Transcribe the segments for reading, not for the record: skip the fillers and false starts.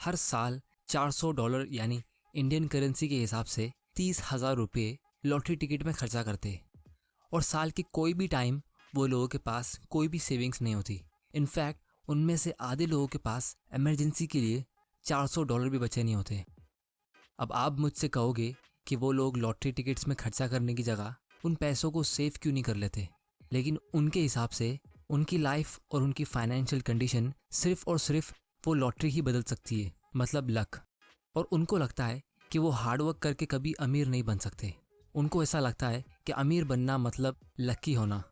हर साल $400 यानी Indian currency के हिसाब से 30,000 रुपये लॉटरी टिकट में खर्चा करते। और साल के कोई भी टाइम वो लोगों के पास कोई भी सेविंग्स नहीं होती। इनफैक्ट उनमें से आधे लोगों के पास इमरजेंसी के लिए $400 भी बचे नहीं होते। अब आप मुझसे कहोगे कि वो लोग लॉटरी टिकट्स में खर्चा करने की जगह उन पैसों को सेव क्यों नहीं कर लेते, लेकिन उनके हिसाब से उनकी लाइफ और उनकी फाइनेंशियल कंडीशन सिर्फ और सिर्फ वो लॉटरी ही बदल सकती है, मतलब लक। और उनको लगता है कि वो हार्डवर्क करके कभी अमीर नहीं बन सकते। उनको ऐसा लगता है कि अमीर बनना मतलब लकी होना।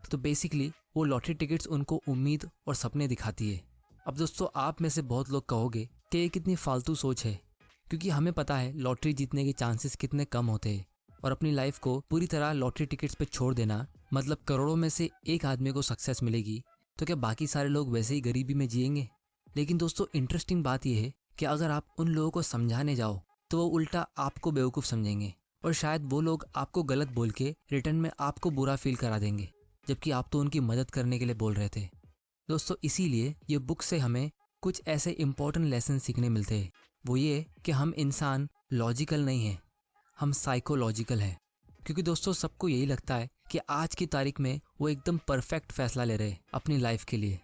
तो बेसिकली वो लॉटरी टिकट्स उनको उम्मीद और सपने दिखाती है। अब दोस्तों, आप में से बहुत लोग कहोगे कि ये कितनी फालतू सोच है, क्योंकि हमें पता है लॉटरी जीतने के चांसेस कितने कम होते हैं। और अपनी लाइफ को पूरी तरह लॉटरी टिकट्स पे छोड़ देना मतलब करोड़ों में से एक आदमी को सक्सेस मिलेगी, तो क्या बाकी सारे लोग वैसे ही गरीबी में जिएंगे? लेकिन दोस्तों, इंटरेस्टिंग बात यह है कि अगर आप उन लोगों को समझाने जाओ तो वो उल्टा आपको बेवकूफ़ समझेंगे, और शायद वो लोग आपको गलत बोल के रिटर्न में आपको बुरा फील करा देंगे, जबकि आप तो उनकी मदद करने के लिए बोल रहे थे। दोस्तों, इसीलिए ये बुक से हमें कुछ ऐसे इंपॉर्टेंट लेसन सीखने मिलते हैं। वो ये कि हम इंसान लॉजिकल नहीं हैं, हम साइकोलॉजिकल हैं। क्योंकि दोस्तों, सबको यही लगता है कि आज की तारीख में वो एकदम परफेक्ट फैसला ले रहे हैं अपनी लाइफ के लिए।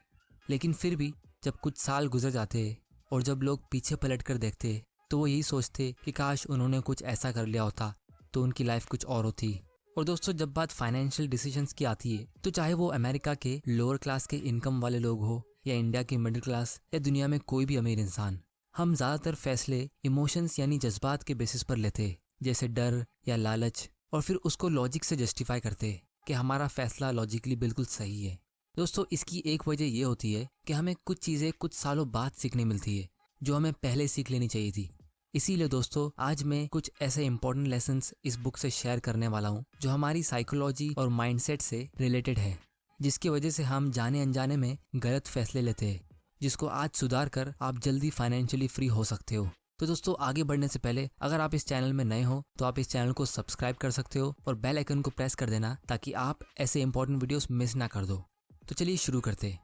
लेकिन फिर भी जब कुछ साल गुजर जाते हैं और जब लोग पीछे पलट कर देखते हैं तो वो यही सोचते कि काश उन्होंने कुछ ऐसा कर लिया होता तो उनकी लाइफ कुछ और होती। और दोस्तों, जब बात फाइनेंशियल डिसीजंस की आती है तो चाहे वो अमेरिका के लोअर क्लास के इनकम वाले लोग हो या इंडिया के मिडिल क्लास या दुनिया में कोई भी अमीर इंसान, हम ज़्यादातर फैसले इमोशंस यानी जज्बात के बेसिस पर लेते हैं, जैसे डर या लालच, और फिर उसको लॉजिक से जस्टिफाई करते हैं कि हमारा फैसला लॉजिकली बिल्कुल सही है। दोस्तों, इसकी एक वजह ये होती है कि हमें कुछ चीज़ें कुछ सालों बाद सीखने मिलती है जो हमें पहले सीख लेनी चाहिए थी। इसीलिए दोस्तों, आज मैं कुछ ऐसे इंपॉर्टेंट लेसन्स इस बुक से शेयर करने वाला हूँ जो हमारी साइकोलॉजी और माइंडसेट से रिलेटेड है, जिसकी वजह से हम जाने अनजाने में गलत फैसले लेते हैं, जिसको आज सुधार कर आप जल्दी फाइनेंशियली फ्री हो सकते हो। तो दोस्तों, आगे बढ़ने से पहले अगर आप इस चैनल में नए हो तो आप इस चैनल को सब्सक्राइब कर सकते हो और बेल आइकन को प्रेस कर देना ताकि आप ऐसे इंपॉर्टेंट वीडियोस मिस ना कर दो। तो चलिए शुरू करते हैं।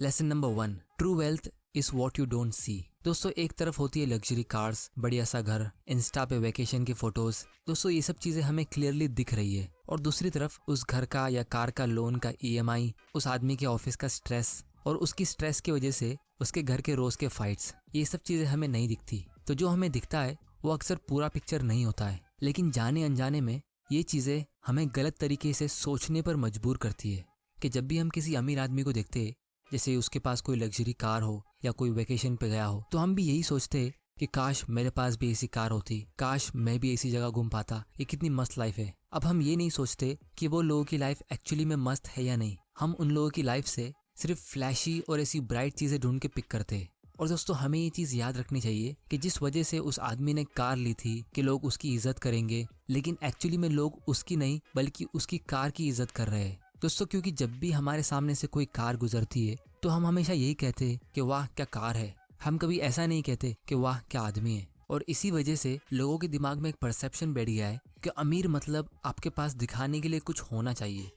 Lesson number 1, true wealth is what you don't see. दोस्तों, एक तरफ होती है लग्जरी कार्स, बढ़िया सा घर, इंस्टा पे वेकेशन की फोटोज। दोस्तों, ये सब चीजें हमें क्लियरली दिख रही है, और दूसरी तरफ उस घर का या कार का लोन का EMI, उस आदमी के ऑफिस का स्ट्रेस और उसकी स्ट्रेस की वजह से उसके घर के रोज के फाइट्स, ये सब चीजें हमें नहीं दिखती। तो जो हमें दिखता है वो अक्सर पूरा पिक्चर नहीं होता है, लेकिन जाने अनजाने में ये चीजें हमें गलत तरीके से सोचने पर मजबूर करती है। कि जब भी हम किसी अमीर आदमी को देखते हैं, जैसे उसके पास कोई लग्जरी कार हो या कोई वेकेशन पे गया हो, तो हम भी यही सोचते हैं कि काश मेरे पास भी ऐसी कार होती, काश मैं भी ऐसी जगह घूम पाता, ये कितनी मस्त लाइफ है। अब हम ये नहीं सोचते कि वो लोगों की लाइफ एक्चुअली में मस्त है या नहीं। हम उन लोगों की लाइफ से सिर्फ फ्लैशी और ऐसी ब्राइट चीजें ढूंढ के पिक करते हैं। और दोस्तों, हमें ये चीज याद रखनी चाहिए कि जिस वजह से उस आदमी ने कार ली थी कि लोग उसकी इज्जत करेंगे, लेकिन एक्चुअली में लोग उसकी नहीं बल्कि उसकी कार की इज्जत कर रहे हैं। दोस्तों, क्योंकि जब भी हमारे सामने से कोई कार गुजरती है तो हम हमेशा यही कहते हैं कि वाह क्या कार है। हम कभी ऐसा नहीं कहते कि वाह क्या आदमी है। और इसी वजह से लोगों के दिमाग में एक परसेप्शन बैठ गया है कि अमीर मतलब आपके पास दिखाने के लिए कुछ होना चाहिए।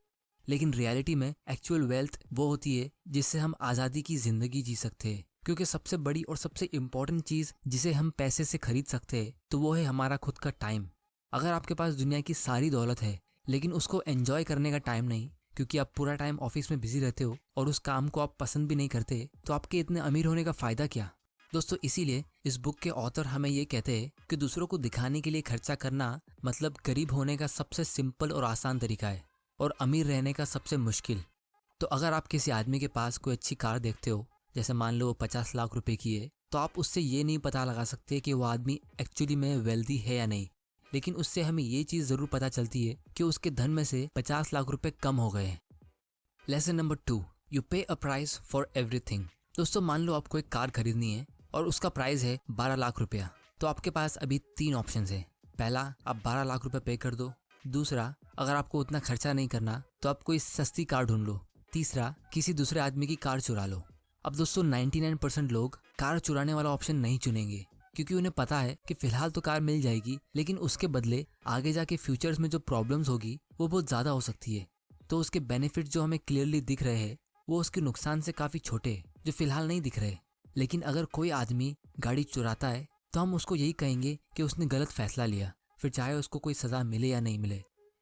लेकिन रियलिटी में एक्चुअल वेल्थ वो होती है जिससे हम आज़ादी की जिंदगी जी सकते हैं। क्योंकि सबसे बड़ी और सबसे इम्पोर्टेंट चीज जिसे हम पैसे से खरीद सकते हैं तो वो है हमारा खुद का टाइम। अगर आपके पास दुनिया की सारी दौलत है लेकिन उसको एंजॉय करने का टाइम नहीं, क्योंकि आप पूरा टाइम ऑफिस में बिजी रहते हो और उस काम को आप पसंद भी नहीं करते, तो आपके इतने अमीर होने का फायदा क्या? दोस्तों, इसीलिए इस बुक के ऑथर हमें ये कहते हैं कि दूसरों को दिखाने के लिए खर्चा करना मतलब गरीब होने का सबसे सिंपल और आसान तरीका है और अमीर रहने का सबसे मुश्किल। तो अगर आप किसी आदमी के पास कोई अच्छी कार देखते हो, जैसे मान लो वो 50 लाख रुपए की है, तो आप उससे ये नहीं पता लगा सकते कि वो आदमी एक्चुअली में वेल्दी है या नहीं, लेकिन उससे हमें ये चीज जरूर पता चलती है कि उसके धन में से 50 लाख रुपए कम हो गए हैं। लेसन नंबर 2, यू पे अ प्राइस फॉर एवरीथिंग। दोस्तों, मान लो आपको एक कार खरीदनी है और उसका प्राइस है 12 लाख रुपया, तो आपके पास अभी 3 ऑप्शन है। पहला, आप 12 लाख रुपए पे कर दो। दूसरा, अगर आपको उतना खर्चा नहीं करना तो आप कोई सस्ती कार ढूंढ लो। तीसरा, किसी दूसरे आदमी की कार चुरा लो। अब दोस्तों, 99% लोग कार चुराने वाला ऑप्शन नहीं चुनेंगे, क्योंकि उन्हें पता है कि फिलहाल तो कार मिल जाएगी, लेकिन उसके बदले आगे जाके फ्यूचर्स में जो प्रॉब्लम्स होगी वो बहुत ज्यादा हो सकती है। तो उसके बेनिफिट जो हमें क्लियरली दिख रहे हैं वो उसके नुकसान से काफी छोटे हैं, जो फिलहाल नहीं दिख रहे। लेकिन अगर कोई आदमी गाड़ी चुराता है तो हम उसको यही कहेंगे कि उसने गलत फैसला लिया, फिर चाहे उसको कोई सज़ा मिले या नहीं मिले,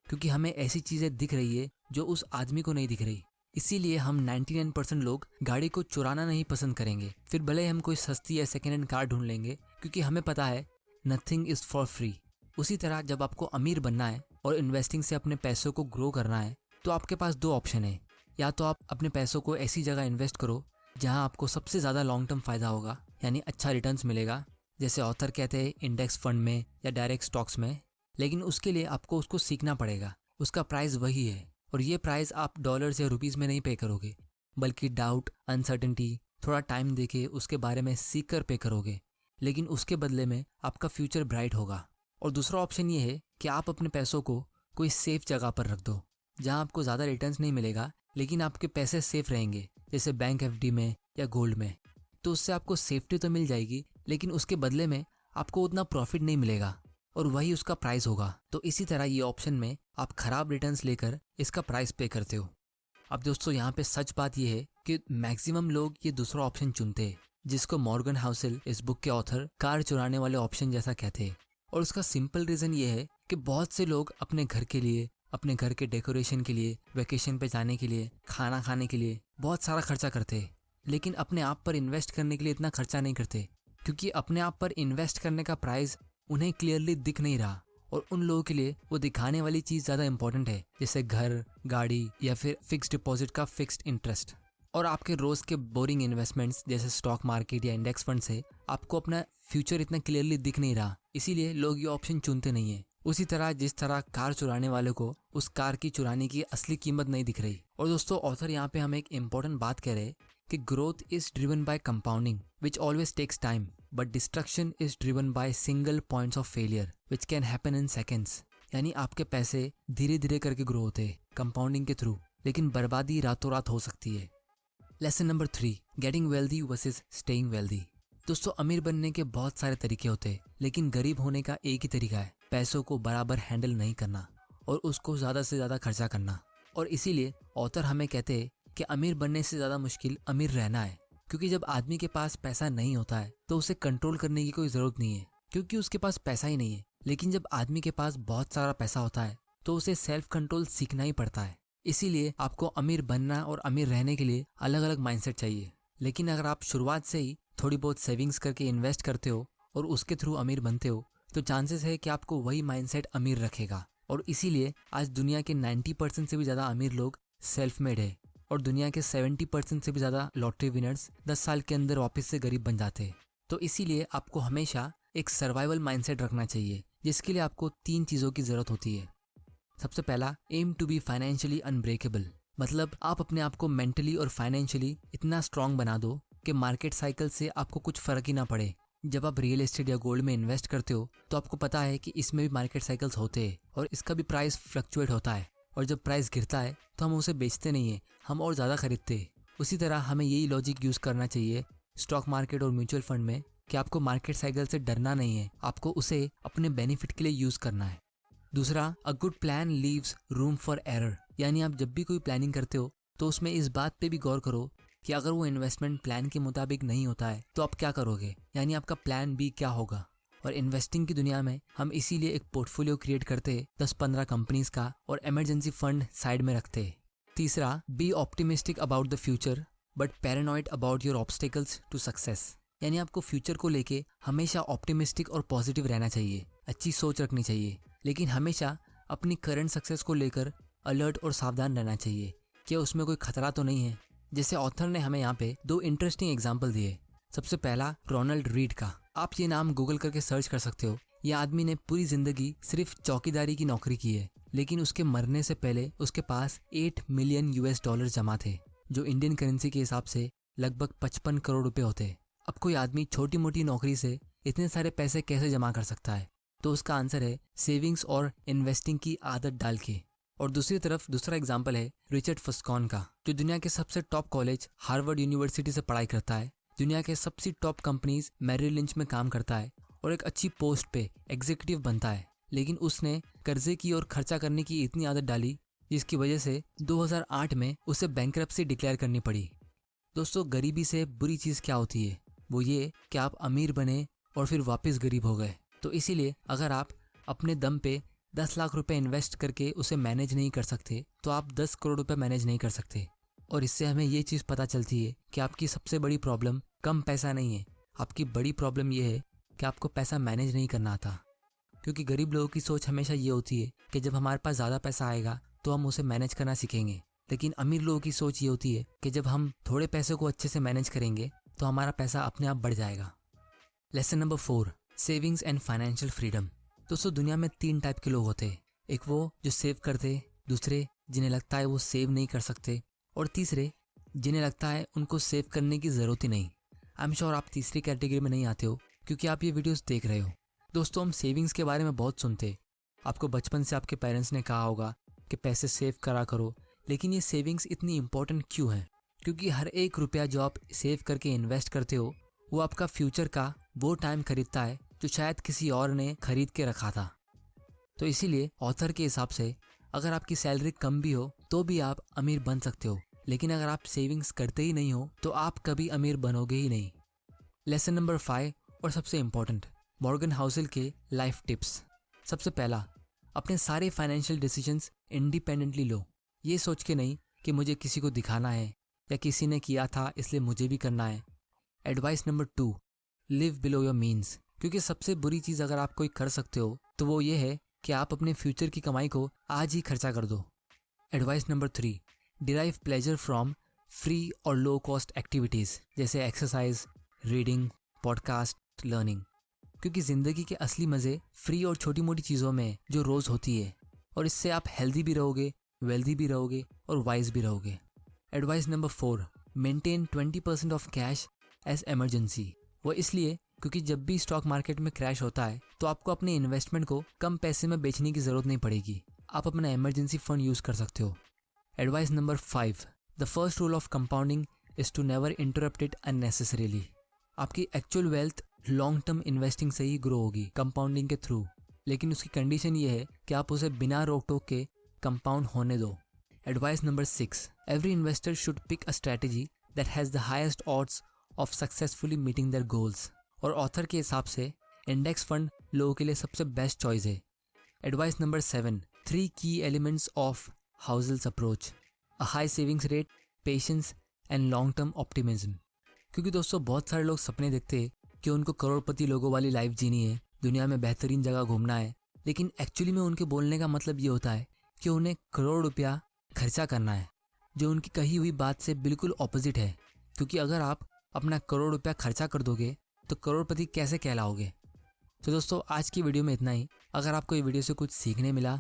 क्योंकि हमें ऐसी चीज़ें दिख रही है जो उस आदमी को नहीं दिख रही। इसीलिए हम 99% लोग गाड़ी को चुराना नहीं पसंद करेंगे, फिर भले हम कोई सस्ती या सेकेंड हैंड कार ढूंढ लेंगे, क्योंकि हमें पता है नथिंग इज़ फॉर फ्री। उसी तरह जब आपको अमीर बनना है और इन्वेस्टिंग से अपने पैसों को ग्रो करना है तो आपके पास दो ऑप्शन है। या तो आप अपने पैसों को ऐसी जगह इन्वेस्ट करो जहां आपको सबसे ज़्यादा लॉन्ग टर्म फ़ायदा होगा, यानी अच्छा रिटर्न्स मिलेगा, जैसे ऑथर कहते हैं इंडेक्स फंड में या डायरेक्ट स्टॉक्स में। लेकिन उसके लिए आपको उसको सीखना पड़ेगा, उसका प्राइस वही है, और ये प्राइस आप डॉलर्स या रुपीज़ में नहीं पे करोगे, बल्कि डाउट, अनसर्टेनिटी, थोड़ा टाइम देके उसके बारे में सीख कर पे करोगे। लेकिन उसके बदले में आपका फ्यूचर ब्राइट होगा। और दूसरा ऑप्शन ये है कि आप अपने पैसों को कोई सेफ जगह पर रख दो जहां आपको ज़्यादा रिटर्न्स नहीं मिलेगा, लेकिन आपके पैसे सेफ रहेंगे, जैसे बैंक एफडी में या गोल्ड में। तो उससे आपको सेफ्टी तो मिल जाएगी, लेकिन उसके बदले में आपको उतना प्रॉफिट नहीं मिलेगा, और वही उसका प्राइस होगा। तो इसी तरह ये ऑप्शन में आप खराब रिटर्न्स लेकर इसका प्राइस पे करते हो। अब दोस्तों यहाँ पे सच बात ये है कि मैक्सिमम लोग ये दूसरा ऑप्शन चुनते हैं, जिसको मॉर्गन हाउसेल, इस बुक के ऑथर, कार चुराने वाले ऑप्शन जैसा कहते हैं। और उसका सिंपल रीज़न ये है कि बहुत से लोग अपने घर के लिए, अपने घर के डेकोरेशन के लिए, वेकेशन पे जाने के लिए, खाना खाने के लिए बहुत सारा खर्चा करते हैं, लेकिन अपने आप पर इन्वेस्ट करने के लिए इतना खर्चा नहीं करते, क्योंकि अपने आप पर इन्वेस्ट करने का प्राइस उन्हें क्लियरली दिख नहीं रहा, और उन लोगों के लिए वो दिखाने वाली चीज़ ज़्यादा इंपॉर्टेंट है, जैसे घर, गाड़ी या फिर फिक्स्ड डिपॉजिट का फिक्स्ड इंटरेस्ट। और आपके रोज़ के बोरिंग इन्वेस्टमेंट्स जैसे स्टॉक मार्केट या इंडेक्स फंड से आपको अपना फ्यूचर इतना क्लियरली दिख नहीं रहा, इसीलिए लोग ये ऑप्शन चुनते नहीं है। उसी तरह जिस तरह कार चुराने वाले को उस कार की चुराने की असली कीमत नहीं दिख रही। और दोस्तों ऑथर यहाँ पे हमें एक इम्पॉर्टेंट बात कह रहे हैं कि growth is driven by compounding which always takes time, but destruction is driven by single points of failure which can happen in seconds. यानी आपके पैसे धीरे धीरे करके ग्रो होते हैं कंपाउंडिंग के थ्रू, लेकिन बर्बादी रातों रात हो सकती है। Lesson number 3, getting wealthy versus staying wealthy. दोस्तों अमीर बनने के बहुत सारे तरीके होते हैं, लेकिन गरीब होने का एक ही तरीका है, पैसों को बराबर हैंडल नहीं करना और उसको ज़्यादा से ज़्यादा खर्चा करना। और इसीलिए ऑथर हमें कहते हैं कि अमीर बनने से ज़्यादा मुश्किल अमीर रहना है, क्योंकि जब आदमी के पास पैसा नहीं होता है तो उसे कंट्रोल करने की कोई ज़रूरत नहीं है, क्योंकि उसके पास पैसा ही नहीं है। लेकिन जब आदमी के पास बहुत सारा पैसा होता है तो उसे सेल्फ कंट्रोल सीखना ही पड़ता है। इसीलिए आपको अमीर बनना और अमीर रहने के लिए अलग अलग माइंडसेट चाहिए। लेकिन अगर आप शुरुआत से ही थोड़ी बहुत सेविंग्स करके इन्वेस्ट करते हो और उसके थ्रू अमीर बनते हो, तो चांसेस है कि आपको वही माइंडसेट अमीर रखेगा। और इसीलिए आज दुनिया के 90% से भी ज़्यादा अमीर लोग सेल्फ मेड है, और दुनिया के 70% से भी ज़्यादा लॉटरी विनर्स 10 साल के अंदर वापस से गरीब बन जाते हैं। तो इसीलिए आपको हमेशा एक सर्वाइवल माइंडसेट रखना चाहिए, जिसके लिए आपको 3 चीज़ों की ज़रूरत होती है। सबसे पहला, aim to be financially unbreakable, मतलब आप अपने आप को मेंटली और फाइनेंशियली इतना स्ट्रांग बना दो कि मार्केट साइकिल से आपको कुछ फ़र्क ही ना पड़े। जब आप रियल एस्टेट या गोल्ड में इन्वेस्ट करते हो तो आपको पता है कि इसमें भी मार्केट साइकिल्स होते हैं और इसका भी प्राइस फ्लक्चुएट होता है, और जब प्राइस गिरता है तो हम उसे बेचते नहीं है, हम और ज़्यादा खरीदते हैं। उसी तरह हमें यही लॉजिक यूज़ करना चाहिए स्टॉक मार्केट और म्यूचुअल फंड में, कि आपको मार्केट साइकिल से डरना नहीं है, आपको उसे अपने बेनिफिट के लिए यूज़ करना है। दूसरा, a good plan leaves room for error, यानी आप जब भी कोई प्लानिंग करते हो तो उसमें इस बात पे भी गौर करो कि अगर वो इन्वेस्टमेंट प्लान के मुताबिक नहीं होता है तो आप क्या करोगे, यानी आपका प्लान बी क्या होगा। और इन्वेस्टिंग की दुनिया में हम इसीलिए एक पोर्टफोलियो क्रिएट करते हैं 10-15 कंपनीज का, और इमरजेंसी फंड साइड में रखते हैं। तीसरा, be optimistic about the future but paranoid about your obstacles to success, यानी आपको फ्यूचर को लेके हमेशा ऑप्टिमिस्टिक और पॉजिटिव रहना चाहिए, अच्छी सोच रखनी चाहिए, लेकिन हमेशा अपनी करंट सक्सेस को लेकर अलर्ट और सावधान रहना चाहिए कि उसमें कोई खतरा तो नहीं है। जैसे ऑथर ने हमें यहाँ पे 2 इंटरेस्टिंग एग्जाम्पल दिए। सबसे पहला, रोनाल्ड रीड का। आप ये नाम गूगल करके सर्च कर सकते हो। ये आदमी ने पूरी जिंदगी सिर्फ चौकीदारी की नौकरी की है, लेकिन उसके मरने से पहले उसके पास $8 मिलियन जमा थे, जो इंडियन करेंसी के हिसाब से लगभग 55 करोड़ रुपए होते। अब कोई आदमी छोटी मोटी नौकरी से इतने सारे पैसे कैसे जमा कर सकता है? तो उसका आंसर है सेविंग्स और इन्वेस्टिंग की आदत डाल के। और दूसरी तरफ दूसरा एग्जाम्पल है रिचर्ड फस्कॉन का, जो दुनिया के सबसे टॉप कॉलेज हार्वर्ड यूनिवर्सिटी से पढ़ाई करता है, दुनिया के सबसे टॉप कंपनीज मैरिल लिंच में काम करता है और एक अच्छी पोस्ट पे एग्जीक्यूटिव बनता है, लेकिन उसने कर्जे की और खर्चा करने की इतनी आदत डाली जिसकी वजह से 2008 में उसे बैंकरप्सी डिक्लेयर करनी पड़ी। दोस्तों, गरीबी से बुरी चीज़ क्या होती है? वो ये कि आप अमीर बने और फिर वापस गरीब हो गए। तो इसीलिए अगर आप अपने दम पे 10 लाख रुपए इन्वेस्ट करके उसे मैनेज नहीं कर सकते तो आप 10 करोड़ रुपए मैनेज नहीं कर सकते। और इससे हमें ये चीज़ पता चलती है कि आपकी सबसे बड़ी प्रॉब्लम कम पैसा नहीं है, आपकी बड़ी प्रॉब्लम ये है कि आपको पैसा मैनेज नहीं करना आता। क्योंकि गरीब लोगों की सोच हमेशा ये होती है कि जब हमारे पास ज़्यादा पैसा आएगा तो हम उसे मैनेज करना सीखेंगे, लेकिन अमीर लोगों की सोच ये होती है कि जब हम थोड़े पैसे को अच्छे से मैनेज करेंगे तो हमारा पैसा अपने आप बढ़ जाएगा। Lesson number 4, savings and financial freedom. दोस्तों दुनिया में 3 टाइप के लोग होते हैं। एक वो जो सेव करते, दूसरे जिन्हें लगता है वो सेव नहीं कर सकते, और तीसरे जिन्हें लगता है उनको सेव करने की ज़रूरत ही नहीं। आई एम श्योर आप तीसरी कैटेगरी में नहीं आते हो क्योंकि आप ये वीडियोस देख रहे हो। दोस्तों हम सेविंग्स के बारे में बहुत सुनते, आपको बचपन से आपके पेरेंट्स ने कहा होगा कि पैसे सेव करा करो, लेकिन ये सेविंग्स इतनी इंपॉर्टेंट क्यों है? क्योंकि हर एक रुपया जो आप सेव करके इन्वेस्ट करते हो वो आपका फ्यूचर का वो टाइम खरीदता है जो शायद किसी और ने खरीद के रखा था। तो इसीलिए ऑथर के हिसाब से अगर आपकी सैलरी कम भी हो तो भी आप अमीर बन सकते हो, लेकिन अगर आप सेविंग्स करते ही नहीं हो तो आप कभी अमीर बनोगे ही नहीं। लेसन नंबर 5 और सबसे इम्पोर्टेंट, मॉर्गन हाउसेल के लाइफ टिप्स। सबसे पहला, अपने सारे फाइनेंशियल डिसीजंस इंडिपेंडेंटली लो, ये सोच के नहीं कि मुझे किसी को दिखाना है या किसी ने किया था इसलिए मुझे भी करना है। Advice number 2, live below your means. क्योंकि सबसे बुरी चीज़ अगर आप कोई कर सकते हो तो वो ये है कि आप अपने फ्यूचर की कमाई को आज ही खर्चा कर दो। Advice number 3, derive pleasure from free और लो कॉस्ट एक्टिविटीज़ जैसे एक्सरसाइज, रीडिंग, पॉडकास्ट, लर्निंग। क्योंकि ज़िंदगी के असली मज़े फ्री और छोटी मोटी चीज़ों में जो रोज़ होती है, और इससे आप हेल्दी भी रहोगे, वेल्दी भी रहोगे और वाइज भी रहोगे। Advice number 4, maintain 20% of cash as emergency. वो इसलिए क्योंकि जब भी स्टॉक मार्केट में क्रैश होता है तो आपको अपने इन्वेस्टमेंट को कम पैसे में बेचने की ज़रूरत नहीं पड़ेगी, आप अपना इमरजेंसी फंड यूज़ कर सकते हो। Advice number 5, the first rule of compounding is to never interrupt it unnecessarily. आपकी actual wealth long term investing से ही ग्रो होगी, कंपाउंडिंग के थ्रू, लेकिन उसकी कंडीशन ये है कि आप उसे बिना रोक टोक के कंपाउंड होने दो। Advice number 6, every investor should pick a strategy that has the highest odds of successfully meeting their goals. और ऑथर के हिसाब से इंडेक्स फंड लोगों के लिए सबसे बेस्ट चॉइस है। Advice number 7, 3 key elements of Housel's approach, a high savings rate, patience and long term optimism. क्योंकि दोस्तों बहुत सारे लोग सपने देखते हैं कि उनको करोड़पति लोगों वाली लाइफ जीनी है, दुनिया में बेहतरीन जगह घूमना है, लेकिन एक्चुअली में उनके बोलने का मतलब ये होता है कि उन्हें करोड़ रुपया खर्चा करना है, जो उनकी कही हुई बात से बिल्कुल ऑपोजिट है। क्योंकि अगर आप अपना करोड़ रुपया खर्चा कर दोगे तो करोड़पति कैसे कहलाओगे? तो दोस्तों आज की वीडियो में इतना ही। अगर आपको ये वीडियो से कुछ सीखने मिला